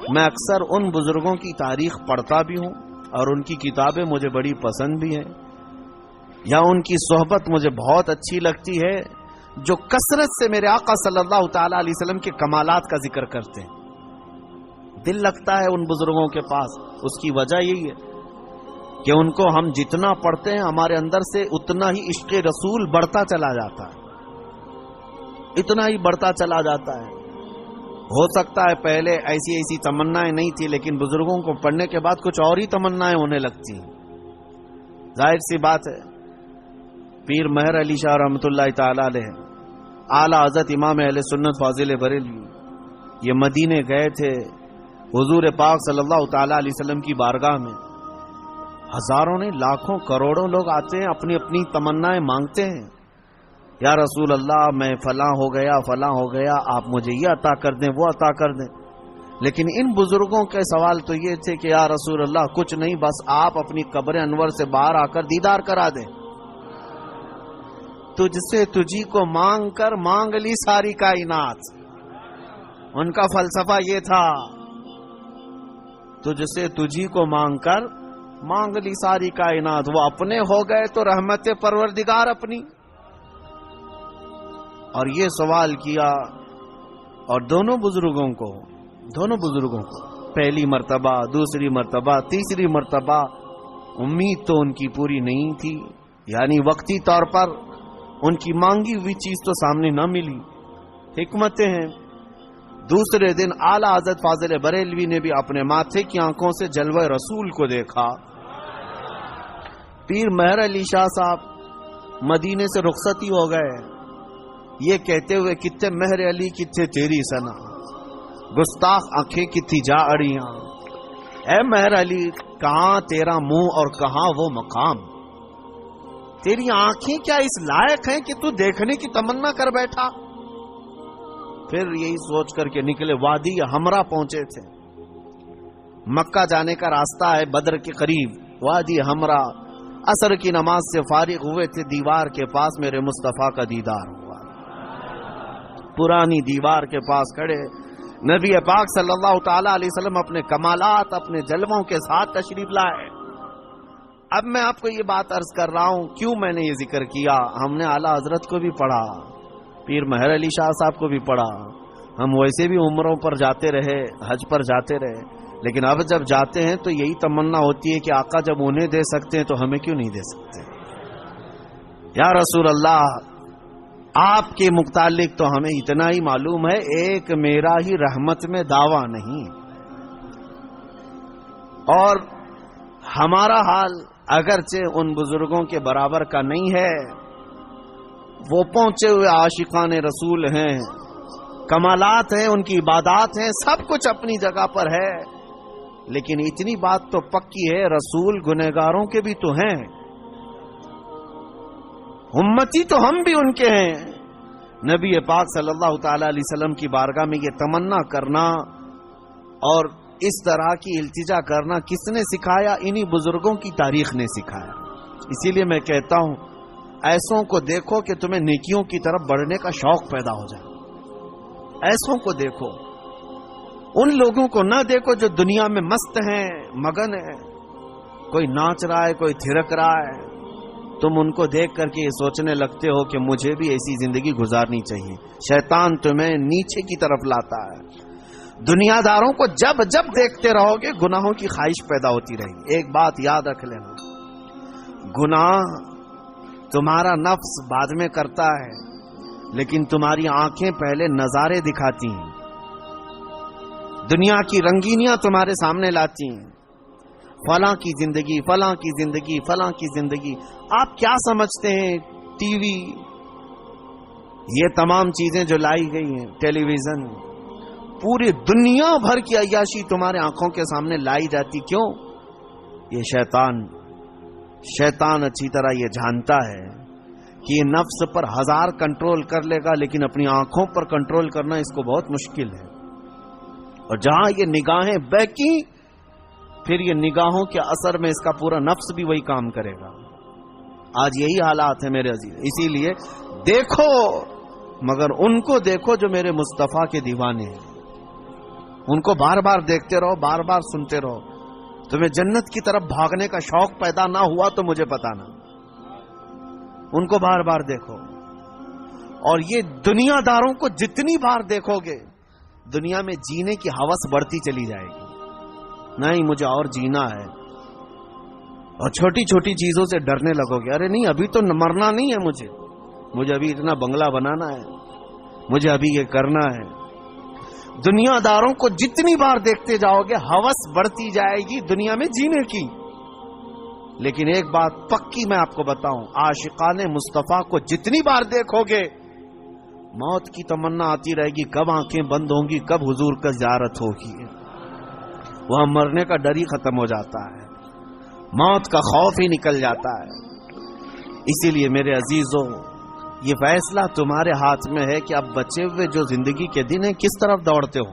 میں اکثر ان بزرگوں کی تاریخ پڑھتا بھی ہوں اور ان کی کتابیں مجھے بڑی پسند بھی ہیں، یا ان کی صحبت مجھے بہت اچھی لگتی ہے جو کثرت سے میرے آقا صلی اللہ تعالی علیہ وسلم کے کمالات کا ذکر کرتے ہیں۔ دل لگتا ہے ان بزرگوں کے پاس، اس کی وجہ یہی ہے کہ ان کو ہم جتنا پڑھتے ہیں ہمارے اندر سے اتنا ہی عشق رسول بڑھتا چلا جاتا ہے، اتنا ہی بڑھتا چلا جاتا ہے۔ ہو سکتا ہے پہلے ایسی ایسی تمنائیں نہیں تھی، لیکن بزرگوں کو پڑھنے کے بعد کچھ اور ہی تمنائیں ہونے لگتی ہیں۔ ظاہر سی بات ہے، پیر مہر علی شاہ رحمۃ اللہ تعالی علیہ، اعلیٰ حضرت امام اہل سنت فاضل بریلوی، یہ مدینے گئے تھے حضور پاک صلی اللہ تعالی علیہ وسلم کی بارگاہ میں۔ ہزاروں نے، لاکھوں، کروڑوں لوگ آتے ہیں، اپنی اپنی تمنائیں مانگتے ہیں، یا رسول اللہ میں فلاں ہو گیا، آپ مجھے یہ عطا کر دیں، وہ عطا کر دیں۔ لیکن ان بزرگوں کے سوال تو یہ تھے کہ یا رسول اللہ کچھ نہیں، بس آپ اپنی قبر انور سے باہر آ کر دیدار کرا دیں۔ تجھ سے تجھی کو مانگ کر مانگ لی ساری کائنات، ان کا فلسفہ یہ تھا، تجھ سے تجھی کو مانگ کر مانگ لی ساری کائنات۔ وہ اپنے ہو گئے تو رحمت پروردگار اپنی۔ اور یہ سوال کیا، اور دونوں بزرگوں کو پہلی مرتبہ، دوسری مرتبہ، تیسری مرتبہ امید تو ان کی پوری نہیں تھی، یعنی وقتی طور پر ان کی مانگی ہوئی چیز تو سامنے نہ ملی۔ حکمتیں ہیں۔ دوسرے دن اعلیٰ حضرت فاضل بریلوی نے بھی اپنے ماتھے کی آنکھوں سے جلوہ رسول کو دیکھا۔ پیر مہر علی شاہ صاحب مدینے سے رخصتی ہو گئے، یہ کہتے ہوئے کتنے مہر علی کتنے تیری سنا، گستاخ آنکھیں کتنی جا اڑیاں، اے مہر علی کہاں تیرا منہ اور کہاں وہ مقام، تیری آنکھیں کیا اس لائق ہیں کہ تو دیکھنے کی تمنا کر بیٹھا۔ پھر یہی سوچ کر کے نکلے، وادی ہمرا پہنچے تھے، مکہ جانے کا راستہ ہے بدر کے قریب، وادی ہمرا۔ عصر کی نماز سے فارغ ہوئے تھے، دیوار کے پاس میرے مصطفیٰ کا دیدار ہوا۔ پرانی دیوار کے پاس کھڑے نبی پاک صلی اللہ تعالی علیہ وسلم اپنے کمالات، اپنے جلووں کے ساتھ تشریف لائے۔ اب میں آپ کو یہ بات عرض کر رہا ہوں، کیوں میں نے یہ ذکر کیا؟ ہم نے اعلیٰ حضرت کو بھی پڑھا، پیر مہر علی شاہ صاحب کو بھی پڑھا، ہم ویسے بھی عمروں پر جاتے رہے، حج پر جاتے رہے، لیکن اب جب جاتے ہیں تو یہی تمنا ہوتی ہے کہ آقا جب انہیں دے سکتے ہیں تو ہمیں کیوں نہیں دے سکتے؟ یا رسول اللہ آپ کے متعلق تو ہمیں اتنا ہی معلوم ہے، ایک میرا ہی رحمت میں دعویٰ نہیں، اور ہمارا حال اگرچہ ان بزرگوں کے برابر کا نہیں ہے، وہ پہنچے ہوئے عاشقان رسول ہیں، کمالات ہیں، ان کی عبادات ہیں، سب کچھ اپنی جگہ پر ہے، لیکن اتنی بات تو پکی ہے، رسول گنہگاروں کے بھی تو ہیں، امتی تو ہم بھی ان کے ہیں۔ نبی پاک صلی اللہ تعالی علیہ وسلم کی بارگاہ میں یہ تمنا کرنا اور اس طرح کی التجا کرنا کس نے سکھایا؟ انہی بزرگوں کی تاریخ نے سکھایا۔ اسی لیے میں کہتا ہوں ایسوں کو دیکھو کہ تمہیں نیکیوں کی طرف بڑھنے کا شوق پیدا ہو جائے، ایسوں کو دیکھو، ان لوگوں کو نہ دیکھو جو دنیا میں مست ہیں، مگن ہیں، کوئی ناچ رہا ہے، کوئی تھرک رہا ہے، تم ان کو دیکھ کر کے یہ سوچنے لگتے ہو کہ مجھے بھی ایسی زندگی گزارنی چاہیے۔ شیطان تمہیں نیچے کی طرف لاتا ہے۔ دنیا داروں کو جب جب دیکھتے رہو گے گناہوں کی خواہش پیدا ہوتی رہے گی۔ ایک بات یاد رکھ لینا، گناہ تمہارا نفس بعد میں کرتا ہے، لیکن تمہاری آنکھیں پہلے نظارے دکھاتی ہیں، دنیا کی رنگینیاں تمہارے سامنے لاتی ہیں، فلاں کی زندگی، فلاں کی زندگی، فلاں کی زندگی۔ آپ کیا سمجھتے ہیں ٹی وی، یہ تمام چیزیں جو لائی گئی ہیں، ٹیلی ویژن، پوری دنیا بھر کی عیاشی تمہارے آنکھوں کے سامنے لائی جاتی، کیوں؟ یہ شیطان اچھی طرح یہ جانتا ہے کہ یہ نفس پر ہزار کنٹرول کر لے گا، لیکن اپنی آنکھوں پر کنٹرول کرنا اس کو بہت مشکل ہے۔ اور جہاں یہ نگاہیں بہکی، پھر یہ نگاہوں کے اثر میں اس کا پورا نفس بھی وہی کام کرے گا۔ آج یہی حالات ہیں میرے عزیز، اسی لیے دیکھو، مگر ان کو دیکھو جو میرے مصطفیٰ کے دیوانے ہیں، ان کو بار بار دیکھتے رہو، بار بار سنتے رہو. تمہیں جنت کی طرف بھاگنے کا شوق پیدا نہ ہوا تو مجھے پتا نہ. ان کو بار بار دیکھو. اور یہ دنیا داروں کو جتنی بار دیکھو گے دنیا میں جینے کی ہوس بڑھتی چلی جائے گی. نہیں مجھے اور جینا ہے. اور چھوٹی چھوٹی چیزوں سے ڈرنے لگو گے. ارے نہیں ابھی تو مرنا نہیں ہے مجھے ابھی اتنا بنگلہ بنانا ہے، مجھے ابھی یہ کرنا ہے. دنیا داروں کو جتنی بار دیکھتے جاؤ گے ہوس بڑھتی جائے گی دنیا میں جینے کی. لیکن ایک بات پکی میں آپ کو بتاؤں، عاشقان مصطفیٰ کو جتنی بار دیکھو گے موت کی تمنا آتی رہے گی، کب آنکھیں بند ہوں گی، کب حضور کا زیارت ہوگی. وہاں مرنے کا ڈر ہی ختم ہو جاتا ہے، موت کا خوف ہی نکل جاتا ہے. اسی لیے میرے عزیزوں یہ فیصلہ تمہارے ہاتھ میں ہے کہ اب بچے ہوئے جو زندگی کے دن ہیں کس طرف دوڑتے ہو.